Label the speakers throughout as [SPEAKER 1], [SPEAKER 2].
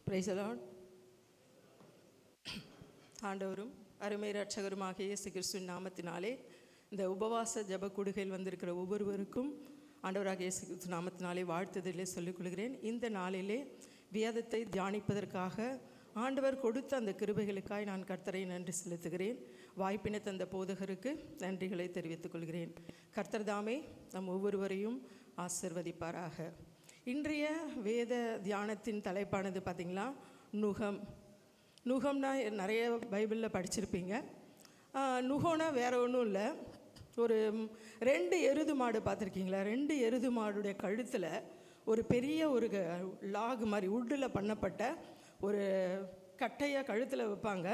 [SPEAKER 1] Praise the Lord. ஆண்டவரும் அருமை இரட்சகருமாகிய இயேசு கிறிஸ்துவின் நாமத்தினாலே இந்த உபவாச ஜெப கூடுகையில் வந்திருக்கிற ஒவ்வொருவருக்கும் ஆண்டவராக இயேசு கிறிஸ்து நாமத்தினாலே வாழ்த்துதலே சொல்லிக் கொள்கிறேன். இந்த நாளிலே வேதத்தை தியானிப்பதற்காக ஆண்டவர் கொடுத்த அந்த கிருபைகளுக்காய் நான் கர்த்தரை நன்றி செலுத்துகிறேன். வாய்ப்பினை தந்த போதகருக்கு நன்றிகளை தெரிவித்துக் கொள்கிறேன். கர்த்தர் தாமே நம் ஒவ்வொருவரையும் ஆசிர்வதிப்பாராக. இன்றைய வேத தியானத்தின் தலைப்பானது பார்த்திங்களா, நுகம். நுகம்னா நிறைய பைபிளில் படிச்சிருப்பீங்க. நுகம்னா வேறு ஒன்றும் இல்லை, ஒரு 2 எருது மாடு பார்த்துருக்கீங்களா? 2 எருது மாடுடைய கழுத்தில் ஒரு பெரிய ஒரு லாக் மாதிரி உட்டில் பண்ணப்பட்ட ஒரு கட்டையை கழுத்தில் வைப்பாங்க.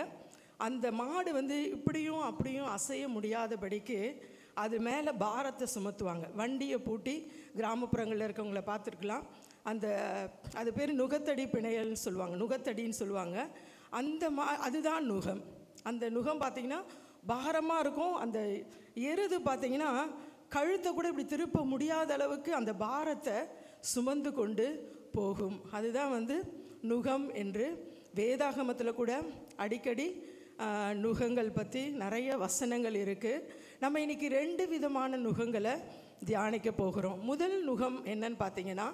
[SPEAKER 1] அந்த மாடு இப்படியும் அப்படியும் அசைய முடியாதபடிக்கு அது மேலே பாரத்தை சுமத்துவாங்க. வண்டியை பூட்டி கிராமப்புறங்களில் இருக்கவங்கள பார்த்துருக்கலாம். அது பேர் நுகத்தடி பிணையல்னு சொல்லுவாங்க, நுகத்தடின்னு சொல்லுவாங்க. அதுதான் நுகம். அந்த நுகம் பார்த்திங்கன்னா பாரமாக இருக்கும். அந்த எருது பார்த்திங்கன்னா கழுத்தை கூட இப்படி திருப்ப முடியாத அளவுக்கு அந்த பாரத்தை சுமந்து கொண்டு போகும். அதுதான் நுகம் என்று வேதாகமத்தில் கூட அடிக்கடி நுகங்கள் பற்றி நிறைய வசனங்கள் இருக்குது. நம்ம இன்றைக்கி 2 விதமான நுகங்களை தியானிக்க போகிறோம். முதல் நுகம் என்னன்னு பார்த்தீங்கன்னா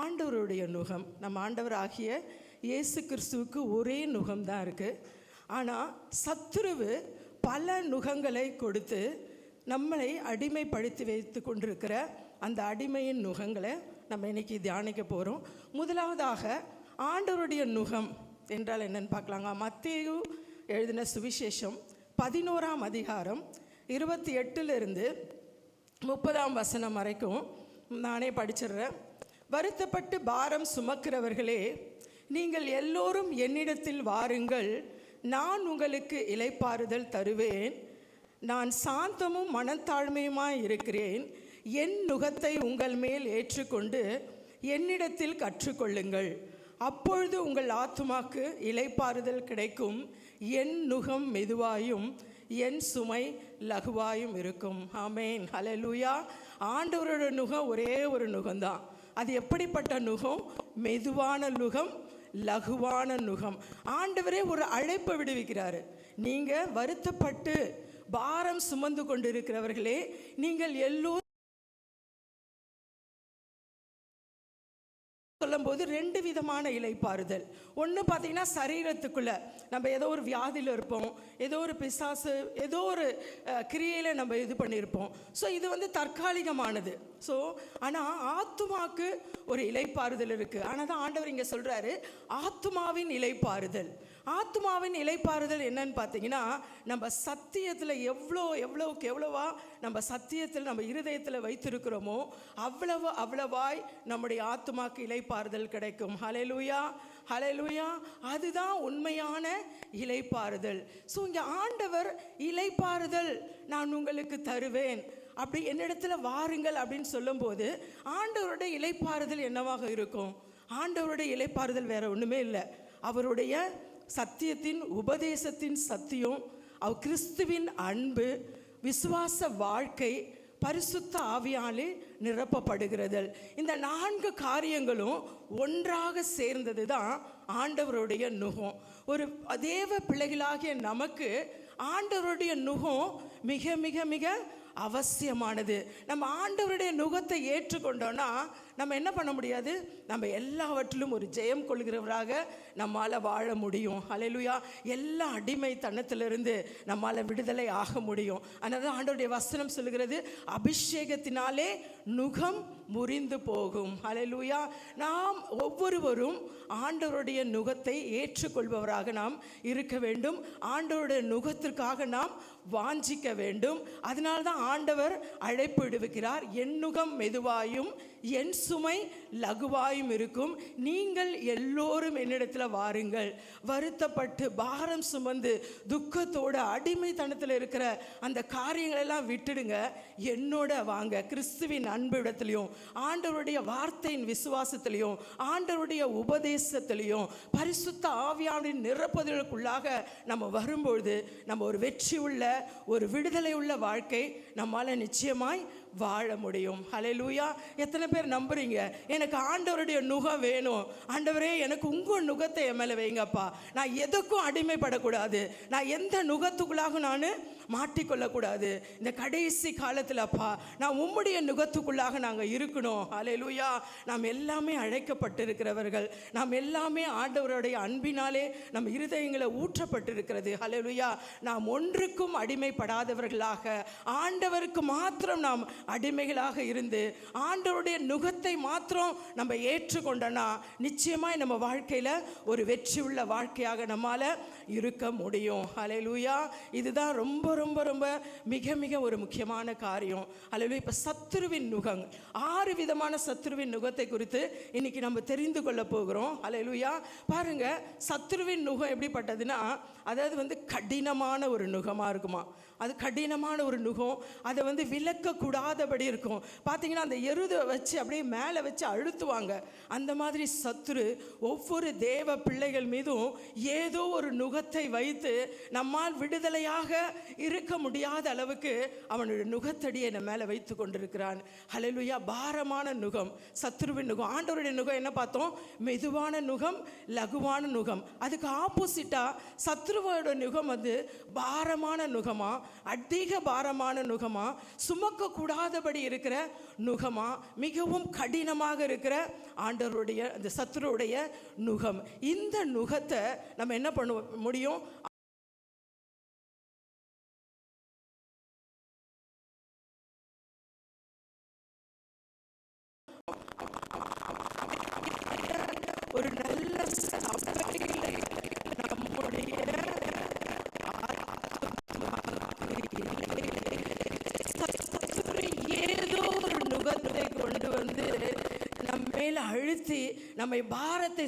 [SPEAKER 1] ஆண்டவருடைய நுகம். நம்ம ஆண்டவர் ஆகிய இயேசு கிறிஸ்துவுக்கு ஒரே நுகம் தான் இருக்குது. ஆனால் சத்துருவு பல நுகங்களை கொடுத்து நம்மளை அடிமைப்படுத்தி வைத்து கொண்டிருக்கிற அந்த அடிமையின் நுகங்களை நம்ம இன்றைக்கி தியானிக்க போகிறோம். முதலாவதாக ஆண்டவருடைய நுகம் என்றால் என்னென்னு பார்க்கலாங்க. மத்தேயு எழுதின சுவிசேஷம் 11ஆம் அதிகாரம் 28லிருந்து 30ஆம் வசனம் வரைக்கும் நானே படிச்சிடுறேன். வருத்தப்பட்டு பாரம் சுமக்கிறவர்களே, நீங்கள் எல்லோரும் என்னிடத்தில் வாருங்கள், நான் உங்களுக்கு இளைப்பாறுதல் தருவேன். நான் சாந்தமும் மனத்தாழ்மையுமாய் இருக்கிறேன். என் நுகத்தை உங்கள் மேல் ஏற்றுக்கொண்டு என்னிடத்தில் கற்றுக்கொள்ளுங்கள், அப்பொழுது உங்கள் ஆத்துமாக்கு இளைப்பாறுதல் கிடைக்கும். என் நுகம் மெதுவாயும் என் சுமை லகுவாயும் இருக்கும். ஆமேன், ஹல்லேலூயா. ஆண்டவரோட நுகம் ஒரே ஒரு நுகம்தான். அது எப்படிப்பட்ட நுகம்? மெதுவான நுகம், லகுவான நுகம். ஆண்டவரே ஒரு அழைப்பை விடுவிக்கிறாரு. நீங்கள் வருத்தப்பட்டு பாரம் சுமந்து கொண்டிருக்கிறவர்களே, நீங்கள் எல்லோரும் சொல்லும்போது 2 விதமான இளைப்பாறுதல். ஒன்று பார்த்திங்கன்னா சரீரத்துக்குள்ளே நம்ம ஏதோ ஒரு வியாதியில் இருப்போம், ஏதோ ஒரு பிசாசு, ஏதோ ஒரு கிரியையில் நம்ம இது பண்ணியிருப்போம். ஸோ இது தற்காலிகமானது. ஸோ ஆனால் ஆத்துமாக்கு ஒரு இளைப்பாறுதல் இருக்குது. ஆனால் தான் ஆண்டவர் இங்கே சொல்கிறாரு ஆத்துமாவின் இளைப்பாறுதல். ஆத்துமாவின் இளைப்பாறுதல் என்னன்னு பார்த்தீங்கன்னா, நம்ம சத்தியத்தில் எவ்வளோவா நம்ம சத்தியத்தில் நம்ம இருதயத்தில் வைத்திருக்கிறோமோ அவ்வளவாய் நம்முடைய ஆத்துமாக்கு இளைப்பாறுதல் கிடைக்கும். ஹல்லேலூயா, ஹல்லேலூயா. அதுதான் உண்மையான இளைப்பாறுதல். ஸோ இங்கே ஆண்டவர் இளைப்பாறுதல் நான் உங்களுக்கு தருவேன், அப்படி என்னிடத்தில் வாருங்கள் அப்படின்னு சொல்லும்போது ஆண்டவருடைய இளைப்பாறுதல் என்னவாக இருக்கும்? ஆண்டவருடைய இளைப்பாறுதல் வேறு ஒன்றுமே இல்லை. அவருடைய சத்தியத்தின் உபதேசத்தின் சத்தியம், கிறிஸ்துவின் அன்பு, விசுவாச வாழ்க்கை, பரிசுத்த ஆவியாலே நிரப்பப்படுகிறது. இந்த 4 காரியங்களும் ஒன்றாக சேர்ந்தது தான் ஆண்டவருடைய நுகம். ஒரு தேவ பிள்ளைகளாகிய நமக்கு ஆண்டவருடைய நுகம் மிக மிக மிக அவசியமானது. நம்ம ஆண்டவருடைய நுகத்தை ஏற்றுக்கொண்டோன்னா நம்ம என்ன பண்ண முடியாது? நம்ம எல்லாவற்றிலும் ஒரு ஜெயம் கொள்கிறவராக நம்மால் வாழ முடியும். ஹல்லேலூயா. எல்லா அடிமைத்தனத்திலிருந்து நம்மால் விடுதலை ஆக முடியும். அதனால ஆண்டவருடைய வசனம் சொல்லுகிறது, அபிஷேகத்தினாலே நுகம் முறிந்து போகும். ஹல்லேலூயா. நாம் ஒவ்வொருவரும் ஆண்டவருடைய நுகத்தை ஏற்றுக்கொள்பவராக நாம் இருக்க வேண்டும். ஆண்டவருடைய நுகத்திற்காக நாம் வாஞ்சிக்க வேண்டும். அதனால்தான் ஆண்டவர் அழைப்பு விடுவிக்கிறார். என் நுகம் மெதுவாயும் என் சுமை லகுவாயும் இருக்கும். நீங்கள் எல்லோரும் என்னிடத்தில் வாருங்கள், வருத்தப்பட்டு பாரம் சுமந்து துக்கத்தோடு அடிமைத்தனத்தில் இருக்கிற அந்த காரியங்களெல்லாம் விட்டுடுங்க, என்னோட வாங்க. கிறிஸ்துவின் அன்பு இடத்துலையும் ஆண்டவருடைய வார்த்தையின் விசுவாசத்திலையும் ஆண்டவருடைய உபதேசத்திலையும் பரிசுத்த ஆவியாவின் நிரப்புதலுக்குள்ளாக நம்ம வரும்பொழுது நம்ம ஒரு வெற்றி உள்ள, ஒரு விடுதலை உள்ள வாழ்க்கை நம்மால் நிச்சயமாய் வாழ முடியும். ஹல்லேலூயா. எத்தனை பேர் நம்புறீங்க எனக்கு ஆண்டவருடைய நுகம் வேணும், ஆண்டவரே எனக்கு உங்கள் நுகத்தை என் மேலே வைங்கப்பா, நான் எதுக்கும் அடிமைப்படக்கூடாது, நான் எந்த நுகத்துக்குள்ளாக நான் மாட்டிக்கொள்ளக்கூடாது, இந்த கடைசி காலத்தில் அப்பா நான் உம்முடைய நுகத்துக்குள்ளாக நாங்கள் இருக்கணும். ஹல்லேலூயா. நாம் எல்லாமே அழைக்கப்பட்டிருக்கிறவர்கள், நாம் எல்லாமே ஆண்டவருடைய அன்பினாலே நம் இருதயங்களை ஊற்றப்பட்டிருக்கிறது. ஹல்லேலூயா. நாம் ஒன்றுக்கும் அடிமைப்படாதவர்களாக ஆண்டவருக்கு மாத்திரம் நாம் அடிமைகளாக இருந்து ஆண்டவருடைய நுகத்தை மாத்திரம் நம்ம ஏற்றுக்கொண்டோன்னா நிச்சயமாய் நம்ம வாழ்க்கையில் ஒரு வெற்றி உள்ள வாழ்க்கையாக நம்மால் இருக்க முடியும். ஹல்லேலூயா. இதுதான் ரொம்ப ரொம்ப ரொம்ப மிக மிக ஒரு முக்கியமான காரியம். ஹல்லேலூயா. இப்போ சத்துருவின் நுகம், 6 விதமான சத்துருவின் நுகத்தை குறித்து இன்னைக்கு நம்ம தெரிந்து கொள்ள போகிறோம். ஹல்லேலூயா. பாருங்க, சத்துருவின் நுகம் எப்படிப்பட்டதுன்னா, அதாவது கடினமான ஒரு நுகமாக இருக்குமா. அது கடினமான ஒரு நுகம், அதை விலக்கக்கூடாதபடி இருக்கும். பார்த்தீங்கன்னா அந்த எருதை வச்சு அப்படியே மேலே வச்சு அழுத்துவாங்க. அந்த மாதிரி சத்துரு ஒவ்வொரு தேவ பிள்ளைகள் மீதும் ஏதோ ஒரு நுகத்தை வைத்து நம்மால் விடுதலையாக இருக்க முடியாத அளவுக்கு அவனுடைய நுகத்தடியை நம்ம மேலே வைத்து கொண்டிருக்கிறான். ஹல்லேலூயா. பாரமான நுகம் சத்துருவின் நுகம். ஆண்டவருடைய நுகம் என்ன பார்த்தோம்? மெதுவான நுகம், லகுவான நுகம். அதுக்கு ஆப்போசிட்டாக சத்துருவோட நுகம் பாரமான நுகமா, அதிக பாரமான நுகமா, சுமக்க கூடாதபடி இருக்கிற நுகமா, மிகவும் கடினமாக இருக்கிற ஆண்டவருடைய அந்த சத்துருடைய நுகம். இந்த நுகத்தை நம்ம என்ன பண்ண முடியும்? ஒரு நல்ல நம்முடைய ஏதோ ஒரு நுகத்தை கொண்டு நம்ம மேல அழுத்தி நம்மை பாரத்தை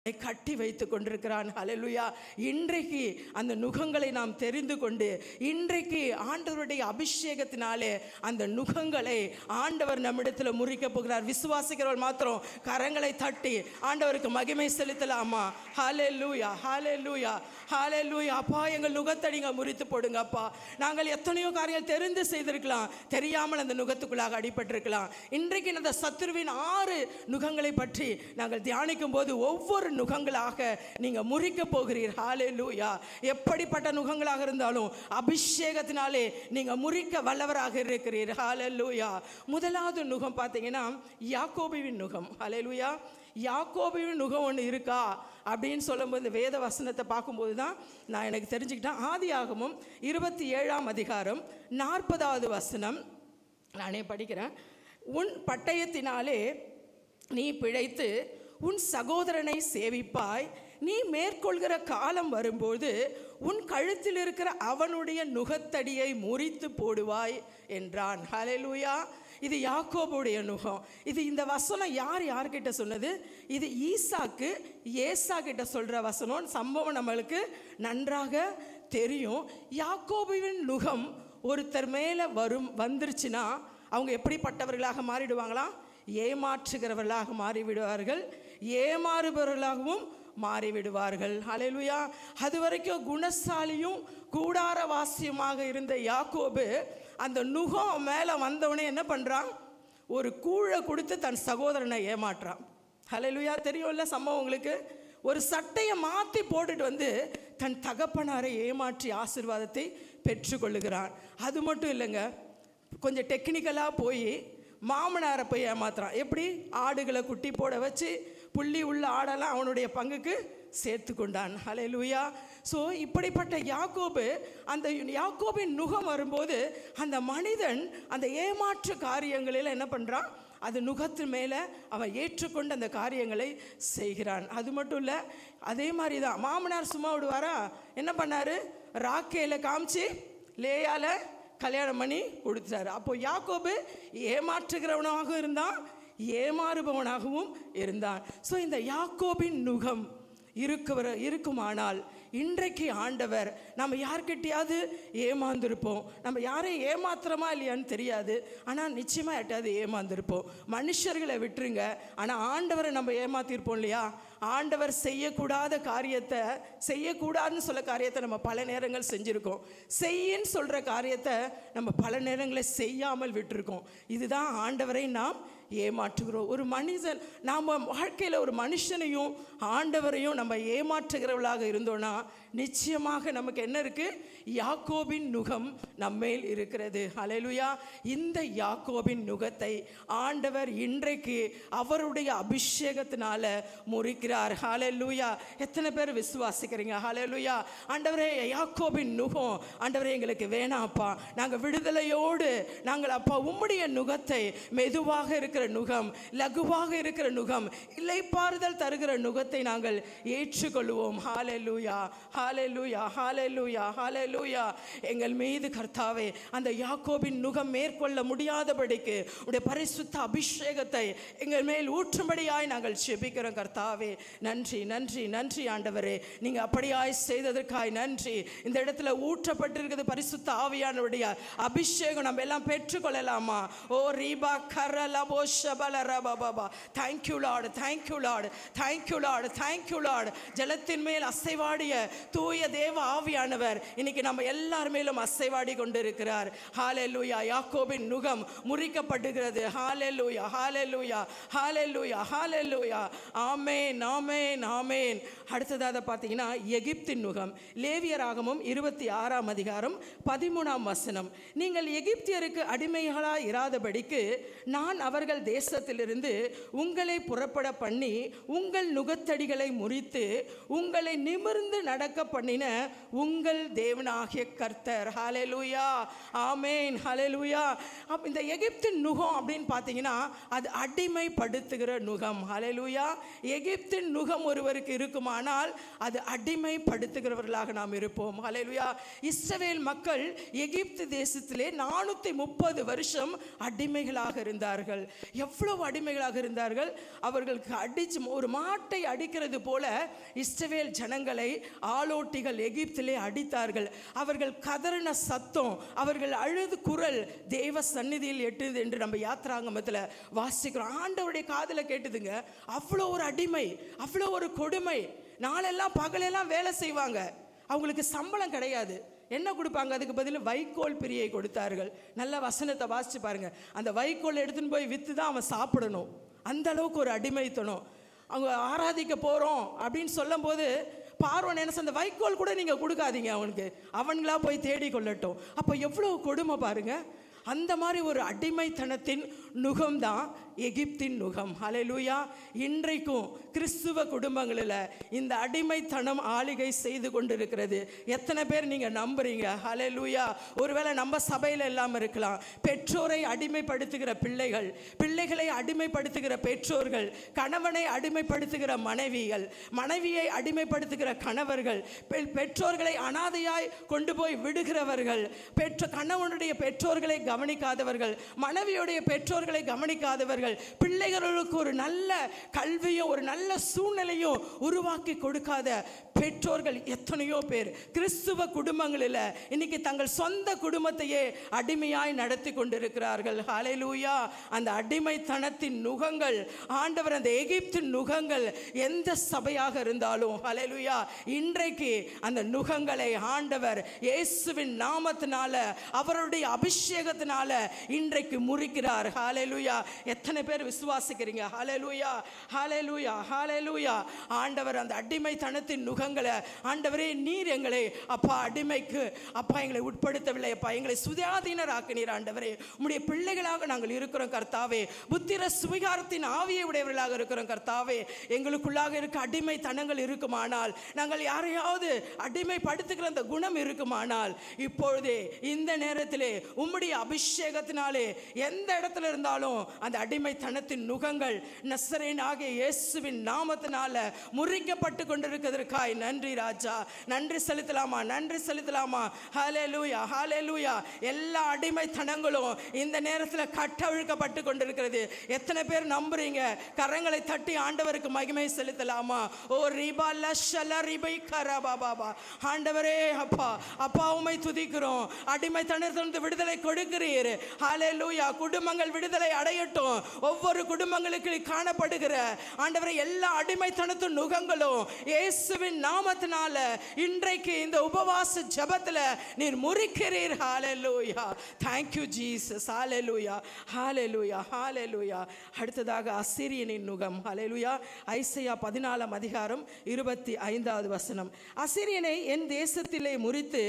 [SPEAKER 1] கட்டி வைத்து கொண்டிருக்கிறான். ஹல்லேலூயா. இன்றைக்கு அந்த நுகங்களை நாம் தெரிந்து கொண்டு இன்றைக்கு ஆண்டவருடைய அபிஷேகத்தினாலே அந்த நுகங்களை ஆண்டவர் நம்மிடத்தில் முறிக்க போகிறார். விசுவாசிக்கிறவர்கள் மாத்திரம் கரங்களை தட்டி ஆண்டவருக்கு மகிமை செலுத்தலாமா? ஹல்லேலூயா, ஹல்லேலூயா, ஹல்லேலூயா. அப்பா, எங்கள் நுகத்தை நீங்கள் முறித்து போடுங்க அப்பா. நாங்கள் எத்தனையோ காரியங்கள் தெரிந்து செய்திருக்கலாம், தெரியாமல் அந்த நுகத்துக்குள்ளாக அடிபட்டிருக்கலாம். இன்றைக்கு அந்த சத்துருவின் 6 நுகங்களை பற்றி நாங்கள் தியானிக்கும் போது ஒவ்வொரு நுகங்களாக நீங்க முறிக்க போகிறீர். ஹல்லேலூயா. எப்படிப்பட்ட நுகங்களாக இருந்தாலும் அபிஷேகத்தினாலே நீங்க முறிக்க வல்லவராக இருக்கிறீர். ஹல்லேலூயா. முதலாவது நுகம் பார்த்தீங்கன்னா யாக்கோபுவின் நுகம். ஹல்லேலூயா. யாக்கோபுவின் நுகம் ஒன்று இருக்கா அப்படின்னு சொல்லும்போது வேத வசனத்தை பார்க்கும்போது தான் நான் எனக்கு தெரிஞ்சுக்கிட்டேன். ஆதியாகமம் 27ஆம் அதிகாரம் 40வது வசனம் நானே படிக்கிறேன். உன் பட்டயத்தினாலே நீ பிழைத்து உன் சகோதரனை சேவிப்பாய், நீ மேற்கொள்கிற காலம் வரும்போது உன் கழுத்தில் இருக்கிற அவனுடைய நுகத்தடியை முறித்து போடுவாய் என்றான். ஹல்லேலூயா. இது யாக்கோபுடைய நுகம். இது இந்த வசனம் யார்கிட்ட சொன்னது? இது ஈசாக்கு ஏசா கிட்ட சொல்ற வசனம். சம்பவம் நம்மளுக்கு நன்றாக தெரியும். யாக்கோபுவின் நுகம் ஒருத்தர் மேலே வந்துருச்சுன்னா அவங்க எப்படிப்பட்டவர்களாக மாறிடுவாங்களாம்? ஏமாற்றுகிறவர்களாக மாறிவிடுவார்கள், ஏமாறுபவர்களாகவும் மாறிவிடுவார்கள். ஹல்லேலூயா. அது வரைக்கும் குணசாலியும் கூடாரவாசியுமாக இருந்த யாக்கோபு அந்த நுகம் மேலே வந்தவனே என்ன பண்ணுறான்? ஒரு கூழை கொடுத்து தன் சகோதரனை ஏமாற்றான். ஹல்லேலூயா. தெரியும்ல சம்பவம் உங்களுக்கு. ஒரு சட்டையை மாற்றி போட்டுட்டு தன் தகப்பனாரை ஏமாற்றி ஆசீர்வாதத்தை பெற்றுக்கொள்ளுகிறான். அது மட்டும் இல்லைங்க, கொஞ்சம் டெக்னிக்கலாக போய் மாமனாரை போய் ஏமாத்துறான். எப்படி? ஆடுகளை குட்டி போட வச்சு புள்ளி உள்ள ஆடெல்லாம் அவனுடைய பங்குக்கு சேர்த்து கொண்டான். ஹல்லேலூயா. ஸோ இப்படிப்பட்ட யாக்கோபு, அந்த யாக்கோபின் நுகம் வரும்போது அந்த மனிதன் அந்த ஏமாற்று காரியங்களில் என்ன பண்ணுறான்? அது நுகத்து மேலே அவன் ஏற்றுக்கொண்டு அந்த காரியங்களை செய்கிறான். அது மட்டும் இல்லை, அதே மாதிரி தான் மாமனார் சும்மா விடுவாரா? என்ன பண்ணார்? ராக்கேல காமிச்சு லேயால கல்யாணம் பண்ணி கொடுத்துட்டாரு. அப்போ யாக்கோபு ஏமாற்றுகிறவனாக இருந்தான், ஏமாறுபவனாகவும் இருந்தான். ஸோ இந்த யாக்கோபின் நுகம் இருக்குமானால் இன்றைக்கு ஆண்டவர் நம்ம யார்கிட்டையாவது ஏமாந்துருப்போம். நம்ம யாரையும் ஏமாத்துறோமா இல்லையான்னு தெரியாது, ஆனால் நிச்சயமாக யார்கிட்டையாவது ஏமாந்துருப்போம். மனுஷர்களை விட்டுருங்க, ஆனால் ஆண்டவரை நம்ம ஏமாத்திருப்போம் இல்லையா? ஆண்டவர் செய்யக்கூடாத காரியத்தை, செய்யக்கூடாதுன்னு சொல்ல காரியத்தை நம்ம பல நேரங்கள் செஞ்சுருக்கோம். செய்யின்னு சொல்கிற காரியத்தை நம்ம பல நேரங்களில் செய்யாமல் விட்டுருக்கோம். இதுதான் ஆண்டவரை நாம் ஏமாற்றுகிறோம். ஒரு மனிதன், நாம் வாழ்க்கையில் ஒரு மனுஷனையும் ஆண்டவரையும் நம்ம ஏமாற்றுகிறவர்களாக இருந்தோன்னா நிச்சயமாக நமக்கு என்ன இருக்குது? யாக்கோபின் நுகம் நம்மேல் இருக்கிறது. ஹல்லேலூயா. இந்த யாக்கோபின் நுகத்தை ஆண்டவர் இன்றைக்கு அவருடைய அபிஷேகத்தினால முறிக்கிறார். ஹல்லேலூயா. எத்தனை பேர் விசுவாசிக்கிறீங்க? ஹல்லேலூயா. ஆண்டவரே, யாக்கோபின் நுகம் ஆண்டவரே எங்களுக்கு வேணாப்பா, நாங்கள் விடுதலையோடு நாங்கள் அப்பா உம்முடைய நுகத்தை, மெதுவாக இருக்கிற நுகம், லகுவாக இருக்கிற நுகம், இளைப்பாறுதல் தருகிற நுகத்தை நாங்கள் ஏற்றுக்கொள்வோம். ஹல்லேலூயா, ஹல்லேலூயா, ஹல்லேலூயா, ஹல்லேலூயா. எங்கள் மீது கர்த்தாவே அந்த யாக்கோபின் நுகம் மேற்கொள்ள முடியாதபடிக்கு உடைய பரிசுத்த அபிஷேகத்தை எங்கள் மேல் ஊற்றும்படியாய் நாங்கள் ஜெபிக்கிறோம் கர்த்தாவே. நன்றி, நன்றி, நன்றி ஆண்டவரே. நீங்கள் அப்படியாய் செய்ததற்காய் நன்றி. இந்த இடத்துல ஊற்றப்பட்டிருக்கிறது பரிசுத்த ஆவியானவருடைய அபிஷேகம். நம்ம எல்லாம் பெற்றுக்கொள்ளலாமா? ஓ ரீபா கரலபோ ஷபலரபபா. Thank you lord, thank you lord, thank you lord, thank you lord. ஜலத்தின் மேல் அசைவாடிய தூய தேவ ஆவியானவர் இன்னைக்கு நம்ம எல்லார் மேலும் அசைவாடி கொண்டிருக்கிறார். ஹல்லேலூயா. யாக்கோபின் நுகம் முறிக்கப்படுகிறது. ஹல்லேலூயா, ஹல்லேலூயா, ஹல்லேலூயா, ஹல்லேலூயா. ஆமென், ஆமென், ஆமென். அடுத்ததாக பார்த்தீங்கன்னா எகிப்தின் நுகம். லேவியராகமம் 26ஆம் அதிகாரம் 13ஆம் வசனம். நீங்கள் எகிப்தியருக்கு அடிமைகளாய் இராதபடிக்கு நான் அவர்கள் தேசத்திலிருந்து உங்களை புறப்பட பண்ணி உங்கள் நுகத்தடிகளை முறித்து உங்களை நிமிர்ந்து நடக்க பண்ணின உங்கள் தேவனாகிய கர்த்தர். ஹல்லேலூயா, ஆமென், ஹல்லேலூயா. இந்த எகிப்தின் நுகம் அப்படின்னு பார்த்தீங்கன்னா அது அடிமைப்படுத்துகிற நுகம். ஹல்லேலூயா. எகிப்தின் நுகம் ஒருவருக்கு இருக்குமானால் அது அடிமைப்படுத்துகிறவர்களாக நாம் இருப்போம். ஹல்லேலூயா. இஸ்ரவேல் மக்கள் எகிப்து தேசத்திலே 430 வருஷம் அடிமைகளாக இருந்தார்கள். எவ்வளவு அடிமைகளாக இருந்தார்கள்? அவர்களுக்கு அடிச்சு ஒரு மாட்டை அடிக்கிறது போல இஸ்ரவேல் ஜனங்களை ஆளோட்டிகள் எகிப்திலே அடித்தார்கள். அவர்கள் கதறின சத்தம், அவர்கள் அழுது குரல் தேவ சந்நிதியில் எட்டுது என்று நம்ம யாத்திராங்கமத்தில் வாசிக்கிறோம். ஆண்டவருடைய காதில் கேட்டுதுங்க. அவ்வளோ ஒரு அடிமை, அவ்வளோ ஒரு கொடுமை. நாளெல்லாம் பகலெல்லாம் வேலை செய்வாங்க, அவங்களுக்கு சம்பளம் கிடையாது. என்ன கொடுப்பாங்க? அதுக்கு பதில் வைக்கோல் பிரியை கொடுத்தார்கள். நல்ல வசனத்தை வாசிச்சு பாருங்க. அந்த வைக்கோல் எடுத்துன்னு போய் விற்று தான் அவன் சாப்பிடணும். அந்த அளவுக்கு ஒரு அடிமைத்தனம். அவங்க ஆராதிக்க போகிறோம் அப்படின்னு சொல்லும் போது பார்வோன் என்ன, அந்த வைக்கோல் கூட நீங்கள் கொடுக்காதீங்க அவனுக்கு, அவங்களா போய் தேடி கொள்ளட்டும். அப்போ எவ்வளோ கொடுமை பாருங்க. அந்த மாதிரி ஒரு அடிமைத்தனத்தின் நுகம்தான் எகிப்தின் நுகம். ஹல்லேலூயா. இன்றைக்கும் கிறிஸ்துவ குடும்பங்களில் இந்த அடிமைத்தனம் ஆளுகை செய்து கொண்டிருக்கிறது. எத்தனை பேர் நீங்கள் நம்புறீங்க? ஹல்லேலூயா. ஒருவேளை நம்ம சபையில் இல்லாமல் இருக்கலாம். பெற்றோரை அடிமைப்படுத்துகிற பிள்ளைகள், பிள்ளைகளை அடிமைப்படுத்துகிற பெற்றோர்கள், கணவனை அடிமைப்படுத்துகிற மனைவிகள், மனைவியை அடிமைப்படுத்துகிற கணவர்கள், பெற்றோர்களை அனாதையாய் கொண்டு போய் விடுகிறவர்கள், கணவனுடைய பெற்றோர்களை கவனிக்காதவர்கள், மனைவியுடைய பெற்றோர்களை கவனிக்காதவர்கள், பிள்ளைகளுக்கு ஒரு நல்ல கல்வியும் ஒரு நல்ல சூழ்நிலையும் உருவாக்கி கொடுக்காத பெற்றோர்கள் எத்தனையோ பேர் கிறிஸ்துவ குடும்பங்களில் இன்னைக்கு தங்கள் சொந்த குடும்பத்தையே அடிமையாய் நடத்தி கொண்டிருக்கிறார்கள். ஹல்லேலூயா. அந்த அடிமைத்தனத்தின் நுகங்கள் ஆண்டவர், அந்த எகிப்தின் நுகங்கள் எந்த சபையாக இருந்தாலும் ஹல்லேலூயா, இன்றைக்கு அந்த நுகங்களை ஆண்டவர் இயேசுவின் நாமத்தினால, அவருடைய அபிஷேகத்தினால இன்றைக்கு முறிக்கிறார். ஹல்லேலூயா. எத்தனை பேர் விசுவாசிக்கிறீங்க? ஹல்லேலூயா, ஹல்லேலூயா, ஹல்லேலூயா. ஆண்டவர் அந்த அடிமைத்தனத்தின் நுகங்களை, ஆண்டவரே நீர் எங்களை அப்பா அடிமைக்கு அப்பா எங்களை உட்படுத்தவில்லை அப்பா, எங்களை சுயாதீனர் ஆக்கினீர். ஆண்டவரே உம்முடைய பிள்ளைகளாக நாங்கள் இருக்கிறோம் கர்த்தாவே. புத்திர சுவிகாரத்தின் ஆவியை உடையவர்களாக இருக்கிறோம் கர்த்தாவே. எங்களுக்குள்ளாக இருக்க அடிமைத்தனங்கள் இருக்குமானால், நாங்கள் யாரையாவது அடிமைப்படுத்துகிற அந்த குணம் இருக்குமானால், இப்பொழுதே இந்த நேரத்திலே உம்முடைய அபிஷேகத்தினாலே எந்த இடத்துல இருந்தாலும் அந்த அடிமைத்தனத்தின் நுகங்கள் நசரேயனாகிய இயேசுவின் நாமத்தினால முறிக்கப்பட்டு கொண்டிருக்கிறதற்காய் நன்றி ராஜா. நன்றி செலுத்தலாமா? நன்றி செலுத்தலாமா? ஹல்லேலூயா, ஹல்லேலூயா. எல்லா அடிமைத்தனங்களும் இந்த நேரத்தில் கட்டவிழ்க்கப்பட்டு கொண்டிருக்கிறது. எத்தனை பேர் நம்புறீங்க? கரங்களை தட்டி ஆண்டவருக்கு மகிமை செலுத்தலாமா? ஓ ரிபா லஷல ரிபை கரபாபா. ஆண்டவரே, அப்பா அப்பா உம்மை துதிக்கிறோம். அடிமைத்தனத்திலிருந்து விடுதலை கொடுக்கிறீர். ஹல்லேலூயா. குடும்பங்கள் விடுதலை அடையட்டும். ஒவ்வொரு குடும்பங்களுக்கு காணப்படுகிற ஆண்டவரே எல்லா அடிமைத்தனத்தின் நுகங்களும் இயேசுவின் நாமத்தினால இன்றைக்கு இந்த உபவாச ஜெபத்தில் நீர் முறிக்கிறீர். ஹல்லேலூயா. Thank you Jesus. ஹல்லேலூயா, ஹல்லேலூயா, ஹல்லேலூயா. அடுத்ததாக அசீரியனின் நுகம். ஹல்லேலூயா. ஐசையா 14 அதிகாரம் 25 வசனம். அசீரியனை என் தேசத்திலே முறித்து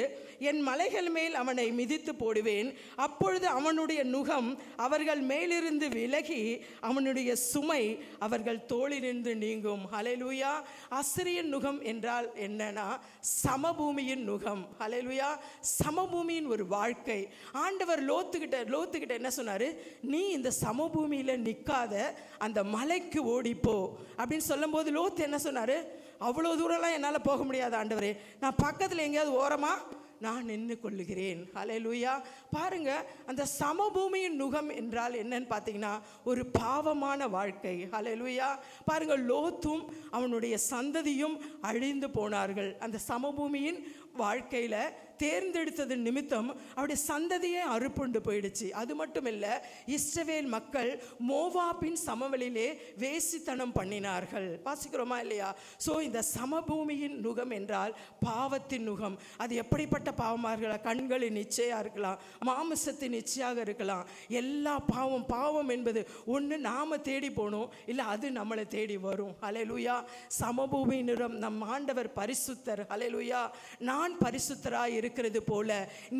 [SPEAKER 1] என் மலைகள் மேல் அவனை மிதித்து போடுவேன். அப்பொழுது அவனுடைய நுகம் அவர்கள் மேலிருந்து விலகி அவனுடைய சுமை அவர்கள் தோளிலிருந்து நீங்கும். ஹல்லேலூயா. அசீரியன் நுகம் என்றால் என்னன்னா சமபூமியின் நுகம். ஹல்லேலூயா. சமபூமியின் ஒரு வாழ்க்கை. ஆண்டவர் லோத்துக்கிட்ட என்ன சொன்னாரு? நீ இந்த சமபூமியில நிற்காத, அந்த மலைக்கு ஓடிப்போ அப்படின்னு சொல்லும் போது லோத்து என்ன சொன்னாரு? அவ்வளோ தூரம்லாம் என்னால் போக முடியாது ஆண்டவரே, நான் பக்கத்தில் எங்கேயாவது ஓரமா நான் நின்று கொள்ளுகிறேன். ஹல்லேலூயா. பாருங்க, அந்த சமபூமியின் நுகம் என்றால் என்னன்னு பார்த்தீங்கன்னா ஒரு பாவமான வாழ்க்கை. ஹல்லேலூயா. பாருங்க, லோத்தும் அவனுடைய சந்ததியும் அழிந்து போனார்கள். அந்த சமபூமியின் வாழ்க்கையில தேர்ந்தெடுத்தது நிமித்தம் அவருடைய சந்ததியே அறுப்புண்டு போயிடுச்சு. அது மட்டும் இல்லை, இஸ்ரவேல் மக்கள் மோவாபின் சமவெளியிலே வேசித்தனம் பண்ணினார்கள். வாசிக்கிறோமா இல்லையா? ஸோ இந்த சமபூமியின் நுகம் என்றால் பாவத்தின் நுகம். அது எப்படிப்பட்ட பாவமாக இருக்கலாம்? கண்களின் இச்சையாக இருக்கலாம், மாமிசத்தின் இச்சையாக இருக்கலாம். எல்லா பாவம் என்பது ஒன்று நாம் தேடி போகணும், இல்லை அது நம்மளை தேடி வரும். ஹல்லேலூயா. சமபூமியின் நிறம் நம் ஆண்டவர் பரிசுத்தர். ஹல்லேலூயா. நான் பரிசுத்தராய் இருக்கிறது போல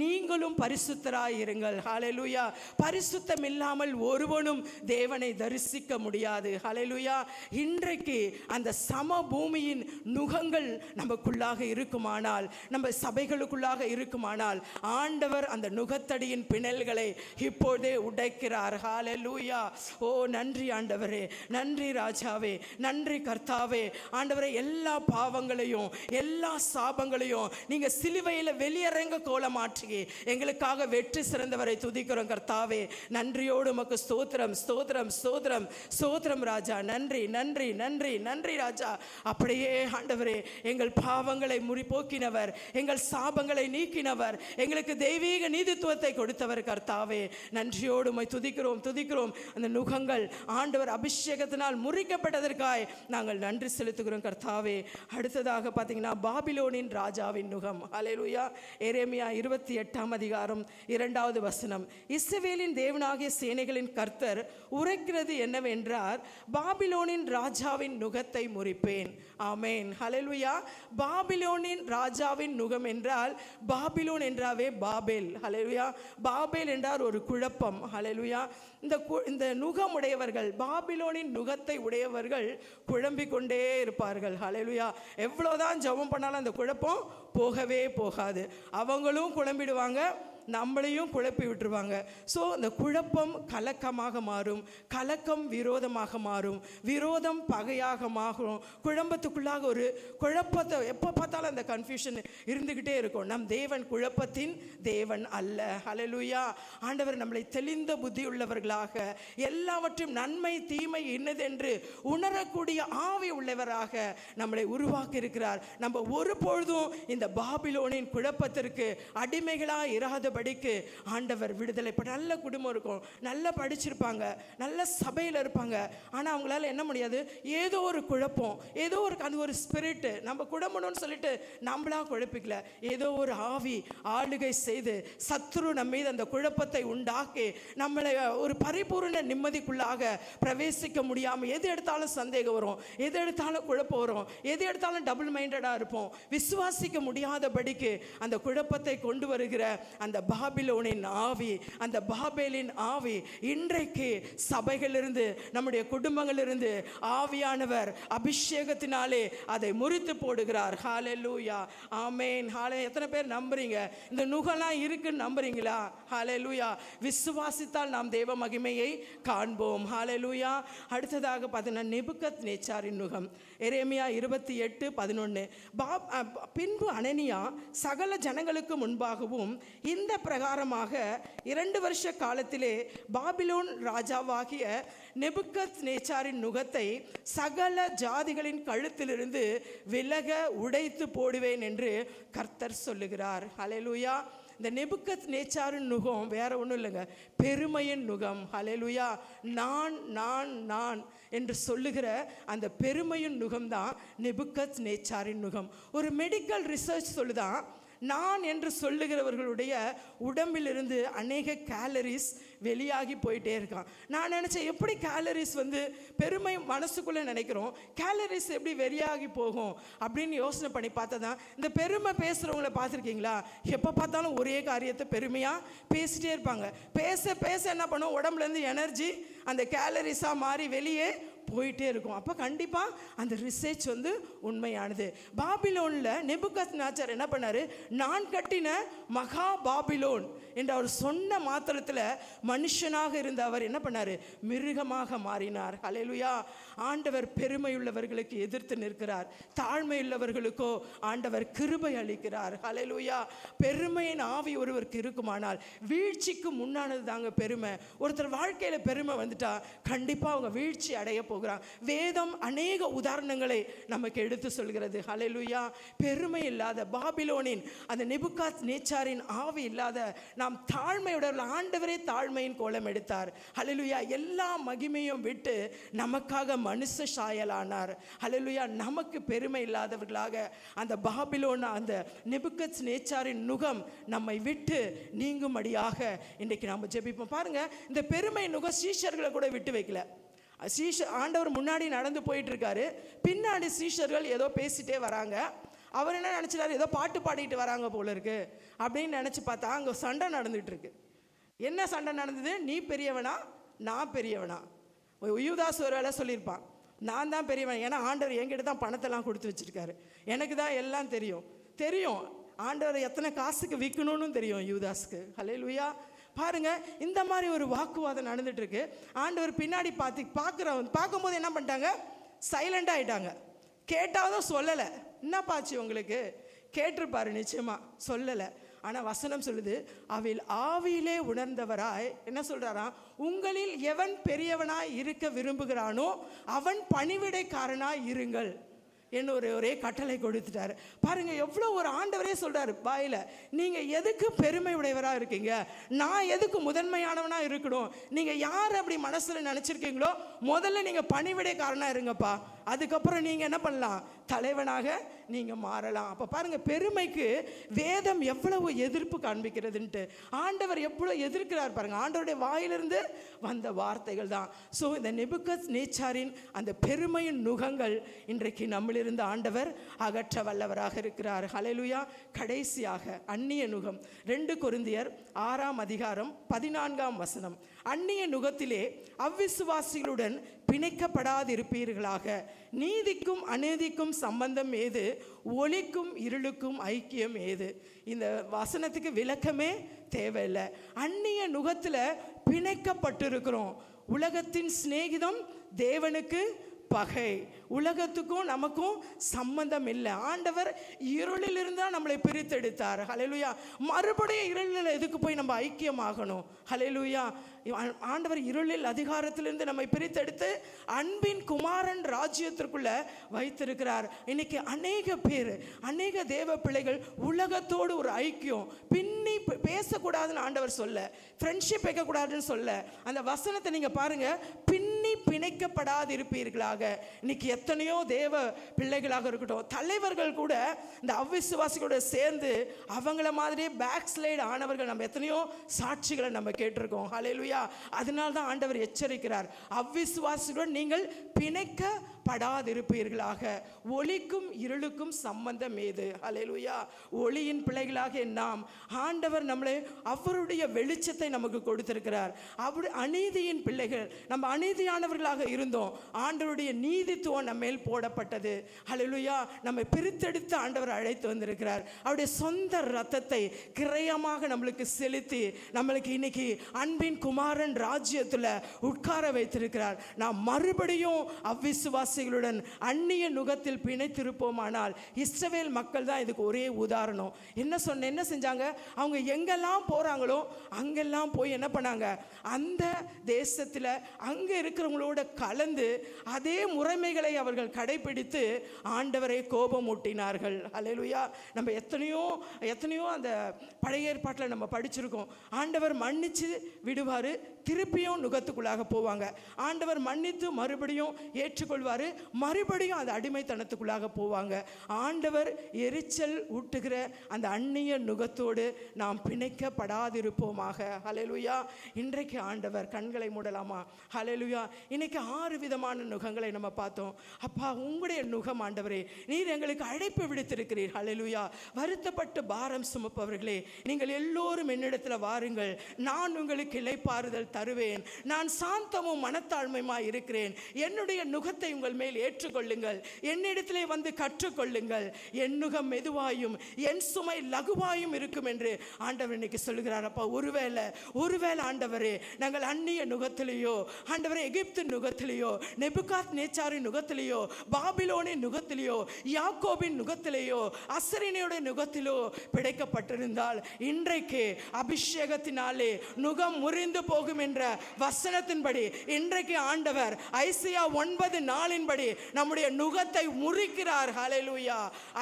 [SPEAKER 1] நீங்களும் பரிசுத்தராய் இருங்கள். ஹல்லேலூயா. பரிசுத்தம் இல்லாமல் ஒருவனும் தேவனை தரிசிக்க முடியாது. ஹல்லேலூயா. இன்றைக்கு அந்த சமபூமியின் நுகங்கள் நமக்குள்ளாக இருக்குமானால், நம்ம சபைகளுக்குள்ளாக இருக்குமானால், ஆண்டவர் அந்த நுகத்தடியின் பிணல்களை இப்போதே உடைக்கிறார். ஹல்லேலூயா. ஓ நன்றி ஆண்டவரே, நன்றி ராஜாவே, நன்றி கர்த்தாவே. ஆண்டவரே, எல்லா பாவங்களையும் எல்லா சாபங்களையும் நீங்க சிலுவையில் வெளியரங்க கோலமாற்றி எங்களுக்காக வெற்றி சிறந்தவரை துதிக்கிறோம் கர்த்தாவே. நன்றியோடு உமக்கு ஸ்தோத்திரம், ஸ்தோத்திரம், ஸ்தோத்திரம், ஸ்தோத்திரம் ராஜா. நன்றி, நன்றி, நன்றி, நன்றி ராஜா. அப்படியே ஆண்டவரே, எங்கள் பாவங்களை போக்கினவர், எங்கள் சாபங்களை நீக்கினவர், எங்களுக்கு தெய்வீக நீதித்துவத்தை கொடுத்தவர் கர்த்தாவே. நன்றியோடு உம்மை துதிக்கிறோம், துதிக்கிறோம். அந்த நுகங்கள் ஆண்டவர் அபிஷேகத்தினால் முறிக்கப்பட்டதற்காய் நாங்கள் நன்றி செலுத்துகிறோம் கர்த்தாவே. அடுத்ததாக பார்த்தீங்கன்னா பாபிலோனின் ராஜாவின் நுகம். ஹல்லேலூயா. எரேமியா 28 அதிகாரம் 2 வசனம். இஸ்ரவேலின் தேவனாகிய சேனைகளின் கர்த்தர் உரைக்கிறது என்னவென்றால், பாபிலோனின் ராஜாவின் நுகத்தை முறிப்பேன். ஆமென். ஹல்லேலூயா. பாபிலோனின் ராஜாவின் நுகம் என்றால், பாபிலோன் என்றாவே பாபேல். ஹல்லேலூயா. பாபேல் என்றால் ஒரு குழப்பம். ஹல்லேலூயா. இந்த நுகம் உடையவர்கள், பாபிலோனின் நுகத்தை உடையவர்கள் குழம்பிக் கொண்டே இருப்பார்கள். ஹல்லேலூயா. எவ்வளோதான் ஜெபம் பண்ணாலும் அந்த குழப்பம் போகவே போகாது. அவங்களும் குழம்பிடுவாங்க, நம்மளையும் குழப்பி விட்டுருவாங்க. ஸோ இந்த குழப்பம் கலக்கமாக மாறும், கலக்கம் விரோதமாக மாறும், விரோதம் பகையாக மாறும். குழப்பத்துக்குள்ளாக ஒரு குழப்பத்தை எப்போ பார்த்தாலும் அந்த கன்ஃபியூஷன் இருந்துக்கிட்டே இருக்கும். நம் தேவன் குழப்பத்தின் தேவன் அல்ல. ஹல்லேலூயா. ஆண்டவர் நம்மளை தெளிந்த புத்தி உள்ளவர்களாக, எல்லாவற்றும் நன்மை தீமை இன்னதென்று உணரக்கூடிய ஆவி உள்ளவராக நம்மளை உருவாக்கி இருக்கிறார். நம்ம ஒருபொழுதும் இந்த பாபிலோனின் குழப்பத்திற்கு அடிமைகளாக இராதபடிக்கு ஆண்டவர் விடுதலை. நல்ல குடும்பம் இருக்கும், நல்லா படிச்சிருப்பாங்க, நல்ல சபையில் இருப்பாங்க, ஆனால் அவங்களால என்ன முடியாது? ஏதோ ஒரு குழப்பம், ஏதோ ஒரு அது ஒரு ஸ்பிரிட் நம்ம குடும்பம்னு சொல்லிட்டு நம்மளா குழப்பிக்கல. ஏதோ ஒரு ஆவி ஆளுகை செய்து சத்துரு நம்ம மீது அந்த குழப்பத்தை உண்டாக்கி நம்மளை ஒரு பரிபூர்ண நிம்மதிக்குள்ளாக பிரவேசிக்க முடியாமல், எது எடுத்தாலும் சந்தேகம் வரும், எது எடுத்தாலும் குழப்பம் வரும், எது எடுத்தாலும் டபுள் மைண்டடாக இருப்போம். விசுவாசிக்க முடியாதபடிக்கு அந்த குழப்பத்தை கொண்டு வருகிற அந்த பாபிலோனின் ஆவி, அந்த பாபேலின் ஆவி இன்றைக்கு சபைகளிலிருந்து, நம்முடைய குடும்பங்களிலிருந்து ஆவியானவர் அபிஷேகத்தினாலே அதை முறித்து போடுகிறார். ஹல்லேலூயா, ஆமென். எத்தனை பேர் நம்புறீங்க இந்த நுகலாம் இருக்குன்னு நம்புறீங்களா? ஹல்லேலூயா. விசுவாசித்தால் நாம் தேவ மகிமையை காண்போம். ஹல்லேலூயா. அடுத்ததாக பார்த்தீங்கன்னா நேபுக்கத்நேச்சாரின் நுகம். எரேமியா 28:11. பின்பு அனனியா சகல ஜனங்களுக்கு முன்பாகவும் இந்த பிரகாரமாக 2 வருஷ காலத்திலே பாபிலோன் ராஜாவாகிய நேபுக்கத்நேச்சாரின் நுகத்தை சகல ஜாதிகளின் கழுத்திலிருந்து விலக உடைத்து போடுவேன் என்று கர்த்தர் சொல்லுகிறார். ஹல்லேலூயா. இந்த நேபுக்கத்நேச்சாரின் நுகம் வேற ஒன்றும் இல்லைங்க, பெருமையின் நுகம். ஹல்லேலூயா. நான் நான் நான் என்று சொல்லுகிற அந்த பெருமையின் நுகம்தான் நேபுக்கத்நேச்சாரின் நுகம். ஒரு மெடிக்கல் ரிசர்ச் சொல்லுதான், நான் என்று சொல்லுகிறவர்களுடைய உடம்பிலிருந்து அநேக கேலரிஸ் வெளியாகி போயிட்டே இருக்கான். நான் நினச்சேன், எப்படி கேலரிஸ் பெருமை மனசுக்குள்ளே நினைக்கிறோம், கேலரிஸ் எப்படி வெளியாகி போகும் அப்படின்னு யோசனை பண்ணி பார்த்தா தான், இந்த பெருமை பேசுகிறவங்கள பார்த்துருக்கீங்களா? எப்போ பார்த்தாலும் ஒரே காரியத்தை பெருமையாக பேசிகிட்டே இருப்பாங்க. பேச பேச என்ன பண்ணும், உடம்புலேருந்து எனர்ஜி அந்த கேலரிஸாக மாறி வெளியே போயிட்டே இருக்கும். அப்போ கண்டிப்பாக அந்த ரிசர்ச் உண்மையானது. பாபிலோனில் நேபுக்கத்நேச்சார் என்ன பண்ணார், நான் கட்டின மகா பாபிலோன் என்று அவர் சொன்ன மாத்திரத்தில் மனுஷனாக இருந்த அவர் என்ன பண்ணார், மிருகமாக மாறினார். ஹல்லேலூயா. ஆண்டவர் பெருமையுள்ளவர்களுக்கு எதிர்த்து நிற்கிறார், தாழ்மையுள்ளவர்களுக்கோ ஆண்டவர் கிருபை அளிக்கிறார். ஹல்லேலூயா. பெருமையின் ஆவி ஒருவருக்கு இருக்குமானால் வீழ்ச்சிக்கு முன்னானது தாங்க பெருமை. ஒருத்தர் வாழ்க்கையில் பெருமை வந்துட்டா கண்டிப்பாக அவங்க வீழ்ச்சி அடைய போகிறார். வேதம் அநேக உதாரணங்களை நமக்கு எடுத்து சொல்கிறது. ஹல்லேலூயா. பெருமை இல்லாத பாபிலோனின் அந்த நேபுக்கத்நேச்சாரின் ஆவி இல்லாத நாம் தாழ்மையுடைய ஆண்டவரே தாழ்மையின் கோலம் எடுத்தார். ஹல்லேலூயா. எல்லா மகிமையும் விட்டு நமக்காக மனுஷ சாயலானார். ஹல்லேலூயா. நமக்கு பெருமை இல்லாதவர்களாக அந்த பாபிலோன் அந்த நேபுக்கத்நேச்சாரின் நுகம் நம்மை விட்டு நீங்கும்படியாக இன்றைக்கு நாம் ஜெபிப்போம். பாருங்க, இந்த பெருமை நுகம் சீஷர்களை கூட விட்டு வைக்கல. ஆண்டவர் முன்னாடி நடந்து போயிட்டு இருக்காரு, பின்னாடி சீஷர்கள் ஏதோ பேசிட்டே வராங்க. அவர் என்ன நினச்சிட்டாரு, ஏதோ பாட்டு பாடிட்டு வராங்க போல இருக்கு அப்படின்னு நினச்சி பார்த்தா அங்கே சண்டை நடந்துட்டு இருக்கு. என்ன சண்டை நடந்தது? நீ பெரியவனா நான் பெரியவனா? யூதாஸ் ஒரு வேலை சொல்லியிருப்பான், நான் தான் பெரியவன், ஏன்னா ஆண்டவர் என்கிட்ட தான் பணத்தெல்லாம் கொடுத்து வச்சிருக்காரு, எனக்கு தான் எல்லாம் தெரியும். ஆண்டவர் எத்தனை காசுக்கு விற்கணும்னு தெரியும் யூதாஸ்க்கு. ஹல்லேலூயா. பாருங்க, இந்த மாதிரி ஒரு வாக்குவாதம் நடந்துட்டு இருக்கு. ஆண்டவர் பின்னாடி பார்க்கும்போது என்ன பண்ணிட்டாங்க, சைலண்ட் ஆயிட்டாங்க. கேட்டாலும் சொல்லலை. என்னப்பாச்சு உங்களுக்கு? கேட்டிருப்பாரு நிச்சயமா, சொல்லலை. ஆனால் வசனம் சொல்லுது, அவில் ஆவியிலே உணர்ந்தவராய் என்ன சொல்றாராம், உங்களில் எவன் பெரியவனாய் இருக்க விரும்புகிறானோ அவன் பணிவிடைக்காரனாய் இருங்கள் என்ன ஒரே கட்டளை கொடுத்துட்டாரு. பாருங்க, எவ்வளோ ஒரு ஆண்டவரே சொல்றாரு வாயில, நீங்க எதுக்கு பெருமை உடையவராக இருக்கீங்க, நான் எதுக்கு முதன்மையானவனா இருக்கணும், நீங்க யார் அப்படி மனசுல நினைச்சிருக்கீங்களோ முதல்ல நீங்க பணிவிடைக்காரனா இருங்கப்பா, அதுக்கப்புறம் நீங்க என்ன பண்ணலாம், தலைவனாக நீங்க மாறலாம். அப்ப பாருங்க, பெருமைக்கு வேதம் எவ்வளவு எதிர்ப்பு காண்பிக்கிறதுன்ட்டு, ஆண்டவர் எவ்வளவு எதிர்க்கிறார் பாருங்க. ஆண்டவருடைய வாயிலிருந்து வந்த வார்த்தைகள் தான். ஸோ இந்த நேபுக்கத்நேச்சாரின் அந்த பெருமையின் நுகங்கள் இன்றைக்கு நம்மளிருந்து ஆண்டவர் அகற்ற வல்லவராக இருக்கிறார். ஹல்லேலூயா. கடைசியாக அந்நிய நுகம். 2 கொரிந்தியர் 6:14 அந்நிய நுகத்திலே அவ்விசுவாசிகளுடன் பிணைக்கப்படாதிருப்பீர்களாக. நீதிக்கும் அநீதிக்கும் சம்பந்தம் ஏது? ஒளிக்கும் இருளுக்கும் ஐக்கியம் ஏது? இந்த வசனத்துக்கு விளக்கமே தேவையில்லை. அந்நிய நுகத்தில் பிணைக்கப்பட்டிருக்கிறோம். உலகத்தின் சிநேகிதம் தேவனுக்கு பகை. உலகத்துக்கும் நமக்கும் சம்பந்தம் இல்லை. ஆண்டவர் இருளில் இருந்தால் நம்மளை பிரித்தெடுத்தார். ஹல்லேலூயா. மறுபடியும் இருளில் எதுக்கு போய் நம்ம ஐக்கியமாகணும்? ஹல்லேலூயா. ஆண்டவர் இருளில் அதிகாரத்திலிருந்து நம்மை பிரித்தெடுத்து அன்பின் குமாரன் ராஜ்யத்திற்குள்ள வைத்திருக்கிறார். இன்னைக்கு அநேக பேர், அநேக தேவ பிள்ளைகள் உலகத்தோடு ஒரு ஐக்கியம், பின்னி பேசக்கூடாதுன்னு ஆண்டவர் சொல்ல, ஃப்ரெண்ட்ஷிப் வைக்கக்கூடாதுன்னு சொல்ல, அந்த வசனத்தை நீங்கள் பாருங்க, பின்னி பிணைக்கப்படாது இருப்பீர்களாக. இன்னைக்கு எத்தனையோ தேவ பிள்ளைகளாக இருக்கட்டும், தலைவர்கள் கூட இந்த அவ்விசுவாசிகளோட சேர்ந்து அவங்கள மாதிரியே பேக் ஸ்லைடு ஆனவர்கள் நம்ம எத்தனையோ சாட்சிகளை நம்ம கேட்டிருக்கோம். ஹல்லேலூயா. அதனால தான் ஆண்டவர் எச்சரிக்கிறார், அவ்விசுவாசிகளுடன் நீங்கள் பிணைக்க படாதிருப்பீர்களாக. ஒளிக்கும் இருளுக்கும் சம்பந்தம் ஏது? ஹல்லேலூயா. ஒளியின் பிள்ளைகளாக நாம், ஆண்டவர் நம்மளை அவருடைய வெளிச்சத்தை நமக்கு கொடுத்திருக்கிறார். அவர் அநீதியின் பிள்ளைகள், நம்ம அநீதியானவர்களாக இருந்தோம். ஆண்டவருடைய நீதித்துவம் நம்ம மேல் போடப்பட்டது. ஹல்லேலூயா. நம்ம பிரித்தெடுத்து ஆண்டவர் அழைத்து வந்திருக்கிறார். அவருடைய சொந்த ரத்தத்தை கிரயமாக நம்மளுக்கு செலுத்தி நம்மளுக்கு இன்னைக்கு அன்பின் குமாரன் ராஜ்யத்தில் உட்கார வைத்திருக்கிறார். நாம் மறுபடியும் அவ்விசுவாசிகளுடன் அந்நிய நுகத்தில் பிணைத்திருப்போமானால், இஸ்ரவேல் மக்கள் தான் இதுக்கு ஒரே உதாரணம். என்ன செஞ்சாங்க? அவங்க எங்கெல்லாம் போறாங்களோ அங்கெல்லாம் போய் என்ன பண்ணாங்க? அந்த தேசத்தில் அங்கே இருக்கிறவங்களோட கலந்து அதே முறைமைகளை அவர்கள் கடைபிடித்து ஆண்டவரை கோபமூட்டினார்கள். ஹல்லேலூயா. நம்ம எத்தனையோ அந்த பழைய ஏற்பாட்டில் நம்ம படிச்சிருக்கோம். ஆண்டவர் மன்னிச்சு விடுவார், திருப்பியும் நுகத்துக்குள்ளாக போவாங்க. ஆண்டவர் மன்னித்து மறுபடியும் ஏற்றுக்கொள்வார், மறுபடியும் அந்த அடிமைத்தனத்துக்குள்ளாக போவாங்க. ஆண்டவர் எரிச்சல் ஊட்டுகிற அந்த அந்நிய நுகத்தோடு நாம் பிணைக்கப்படாதிருப்போமாக. ஹல்லேலூயா. இன்றைக்கு ஆண்டவர் கண்களை மூடலாமா? ஹல்லேலூயா. இன்னைக்கு 6 விதமான நுகங்களை நம்ம பார்த்தோம். அப்பா, உங்களுடைய நுகம் ஆண்டவரே, நீர் எங்களுக்கு அழைப்பு விடுத்திருக்கிறீர். ஹல்லேலூயா. வருத்தப்பட்டு பாரம் சுமப்பவர்களே, நீங்கள் எல்லோரும் என்னிடத்தில் வாருங்கள், நான் உங்களுக்கு இளைப்பாறுதல் தருவேன். நான் சாந்தமும் மனத்தாழ்மையுமாய் இருக்கிறேன். என்னுடைய நுகத்தை உங்கள் மேல் ஏற்றுக்கொள்ளுங்கள், என்னிடத்திலே வந்து கற்றுக்கொள்ளுங்கள். என் நுகம் மெதுவாயும் என் சுமை லகுவாயும் இருக்கும் என்று ஆண்டவர் இன்னைக்கு சொல்லுகிறார். அப்பா, ஒருவேளை ஆண்டவரே, நாங்கள் அந்நிய நுகத்திலேயோ, ஆண்டவரே எகிப்து நுகத்திலேயோ, நெபுகாத் நேச்சாரின் நுகத்திலேயோ, பாபிலோனின் நுகத்திலேயோ, யாக்கோபின் நுகத்திலேயோ, அசரினியோட நுகத்திலோ பிடைக்கப்பட்டிருந்தால், இன்றைக்கு அபிஷேகத்தினாலே நுகம் முறிந்து போகும் என்ற வசனத்தின்படி இன்றைக்கு ஆண்டவர் ஐசையா 9:4 நம்முடைய நுகத்தை முறிக்கிறார். ஹல்லேலூயா.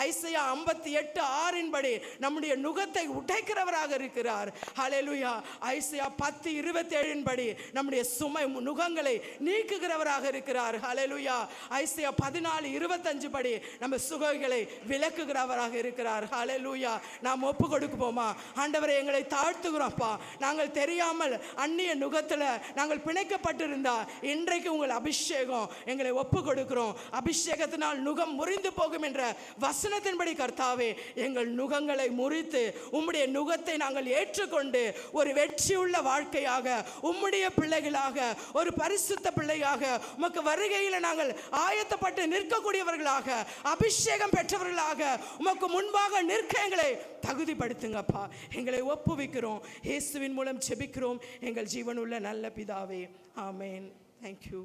[SPEAKER 1] ஐசையா 58:6 நம்முடைய நுகத்தை உடைக்கிறவராக இருக்கிறார். ஹல்லேலூயா. ஐசையா 10:27 நம்முடைய சுமை நுகங்களை நீக்குகிறவராக இருக்கிறார். ஹல்லேலூயா. ஐசையா 14:25 நம்ம சுகங்களை விலக்குகிறவராக இருக்கிறார். ஹல்லேலூயா. நாம் ஒப்பு கொடுப்போமா? ஆண்டவரே, எங்களை தாழ்த்துகிறோம்ப்பா. நாங்கள் தெரியாமல் அந்நிய நுகத்தில் நாங்கள் பிணைக்கப்பட்டிருந்தா, இன்றைக்கு உங்கள் அபிஷேகம் எங்களை ஒப்பு கொடுக்கிறோம். அபிஷேகத்தினால் நுகம் முறிந்து போகும் என்ற வசனத்தின்படி கர்த்தாவே, எங்கள் நுகங்களை முறித்து உம்முடைய நுகத்தை நாங்கள் ஏற்றுக்கொண்டு ஒரு வெற்றியுள்ள வாழ்க்கையாக, உம்முடைய பிள்ளைகளாக, ஒரு பரிசுத்த பிள்ளையாக, உமக்கு வருகையில் நாங்கள் ஆயத்தப்பட்டு நிற்கக்கூடியவர்களாக, அபிஷேகம் பெற்றவர்களாக உமக்கு முன்பாக நிற்க எங்களை தகுதிப்படுத்துங்கப்பா. எங்களை ஒப்புவிக்கிறோம். இயேசுவின் மூலம் ஜெபிக்கிறோம் எங்கள் ஜீவனுள்ள நல்ல பிதாவே. ஆமென். Thank you.